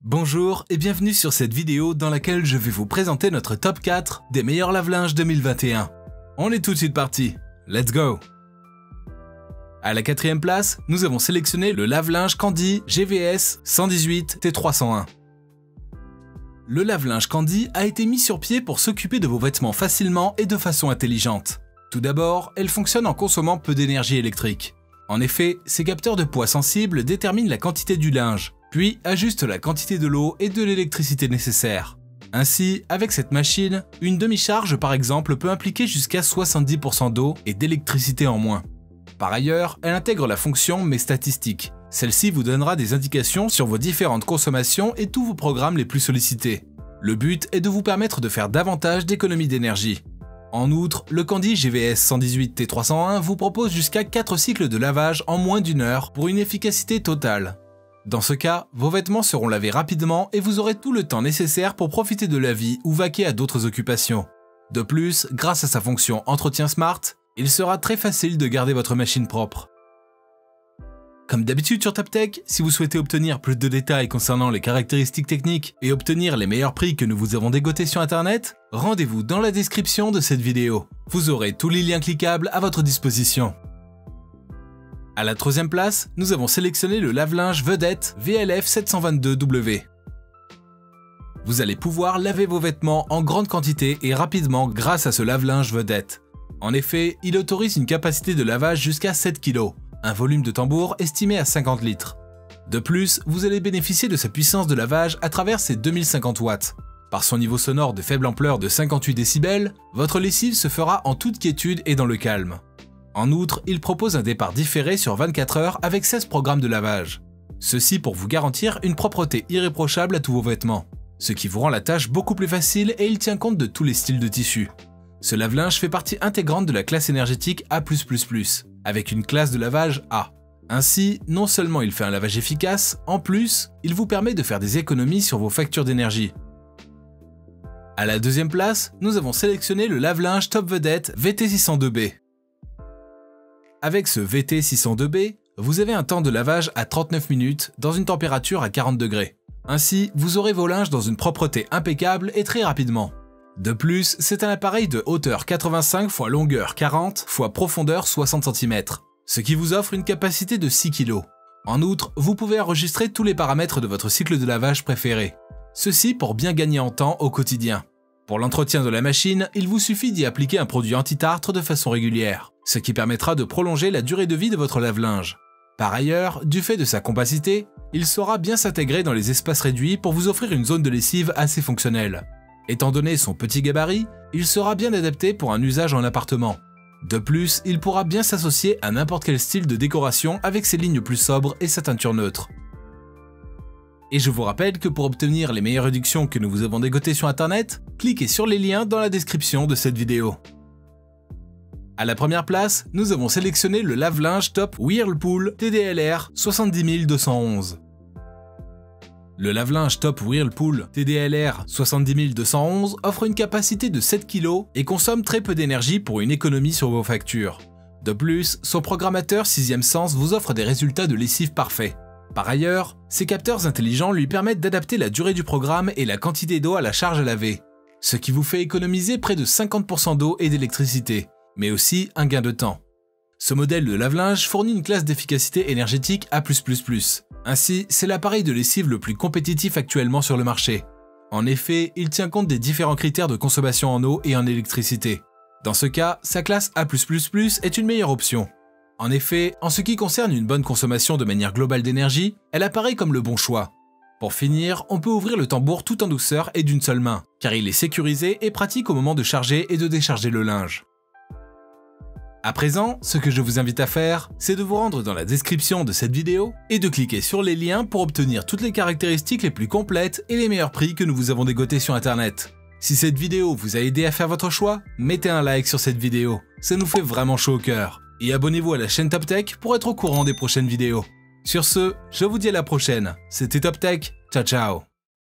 Bonjour et bienvenue sur cette vidéo dans laquelle je vais vous présenter notre top 4 des meilleurs lave-linges 2021. On est tout de suite parti, let's go! À la quatrième place, nous avons sélectionné le lave-linge Candy GVS 118 T301. Le lave-linge Candy a été mis sur pied pour s'occuper de vos vêtements facilement et de façon intelligente. Tout d'abord, elle fonctionne en consommant peu d'énergie électrique. En effet, ses capteurs de poids sensibles déterminent la quantité du linge, puis ajustent la quantité de l'eau et de l'électricité nécessaires. Ainsi, avec cette machine, une demi-charge par exemple peut impliquer jusqu'à 70% d'eau et d'électricité en moins. Par ailleurs, elle intègre la fonction Mes statistiques. Celle-ci vous donnera des indications sur vos différentes consommations et tous vos programmes les plus sollicités. Le but est de vous permettre de faire davantage d'économies d'énergie. En outre, le Candy GVS 118 T301 vous propose jusqu'à 4 cycles de lavage en moins d'une heure pour une efficacité totale. Dans ce cas, vos vêtements seront lavés rapidement et vous aurez tout le temps nécessaire pour profiter de la vie ou vaquer à d'autres occupations. De plus, grâce à sa fonction Entretien Smart, il sera très facile de garder votre machine propre. Comme d'habitude sur TopTech, si vous souhaitez obtenir plus de détails concernant les caractéristiques techniques et obtenir les meilleurs prix que nous vous avons dégotés sur internet, rendez-vous dans la description de cette vidéo. Vous aurez tous les liens cliquables à votre disposition. À la troisième place, nous avons sélectionné le lave-linge Vedette VLF 722W. Vous allez pouvoir laver vos vêtements en grande quantité et rapidement grâce à ce lave-linge Vedette. En effet, il autorise une capacité de lavage jusqu'à 7 kg, un volume de tambour estimé à 50 litres. De plus, vous allez bénéficier de sa puissance de lavage à travers ses 2050 watts. Par son niveau sonore de faible ampleur de 58 décibels, votre lessive se fera en toute quiétude et dans le calme. En outre, il propose un départ différé sur 24 heures avec 16 programmes de lavage. Ceci pour vous garantir une propreté irréprochable à tous vos vêtements, ce qui vous rend la tâche beaucoup plus facile et il tient compte de tous les styles de tissu. Ce lave-linge fait partie intégrante de la classe énergétique A+++, avec une classe de lavage A. Ainsi, non seulement il fait un lavage efficace, en plus, il vous permet de faire des économies sur vos factures d'énergie. À la deuxième place, nous avons sélectionné le lave-linge Top Vedette VT602B. Avec ce VT602B, vous avez un temps de lavage à 39 minutes dans une température à 40 degrés. Ainsi, vous aurez vos linges dans une propreté impeccable et très rapidement. De plus, c'est un appareil de hauteur 85 x longueur 40 x profondeur 60 cm, ce qui vous offre une capacité de 6 kg. En outre, vous pouvez enregistrer tous les paramètres de votre cycle de lavage préféré. Ceci pour bien gagner en temps au quotidien. Pour l'entretien de la machine, il vous suffit d'y appliquer un produit anti-tartre de façon régulière, ce qui permettra de prolonger la durée de vie de votre lave-linge. Par ailleurs, du fait de sa compacité, il saura bien s'intégrer dans les espaces réduits pour vous offrir une zone de lessive assez fonctionnelle. Étant donné son petit gabarit, il sera bien adapté pour un usage en appartement. De plus, il pourra bien s'associer à n'importe quel style de décoration avec ses lignes plus sobres et sa teinture neutre. Et je vous rappelle que pour obtenir les meilleures réductions que nous vous avons dégotées sur internet, cliquez sur les liens dans la description de cette vidéo. À la première place, nous avons sélectionné le lave-linge Top Whirlpool TDLR 70211. Le lave-linge Top Whirlpool TDLR 70211 offre une capacité de 7 kg et consomme très peu d'énergie pour une économie sur vos factures. De plus, son programmateur 6e sens vous offre des résultats de lessive parfaits. Par ailleurs, ses capteurs intelligents lui permettent d'adapter la durée du programme et la quantité d'eau à la charge à laver, ce qui vous fait économiser près de 50% d'eau et d'électricité, mais aussi un gain de temps. Ce modèle de lave-linge fournit une classe d'efficacité énergétique A+++. Ainsi, c'est l'appareil de lessive le plus compétitif actuellement sur le marché. En effet, il tient compte des différents critères de consommation en eau et en électricité. Dans ce cas, sa classe A++ est une meilleure option. En effet, en ce qui concerne une bonne consommation de manière globale d'énergie, elle apparaît comme le bon choix. Pour finir, on peut ouvrir le tambour tout en douceur et d'une seule main, car il est sécurisé et pratique au moment de charger et de décharger le linge. À présent, ce que je vous invite à faire, c'est de vous rendre dans la description de cette vidéo et de cliquer sur les liens pour obtenir toutes les caractéristiques les plus complètes et les meilleurs prix que nous vous avons dégotés sur internet. Si cette vidéo vous a aidé à faire votre choix, mettez un like sur cette vidéo, ça nous fait vraiment chaud au cœur. Et abonnez-vous à la chaîne TopTech pour être au courant des prochaines vidéos. Sur ce, je vous dis à la prochaine, c'était TopTech, ciao ciao.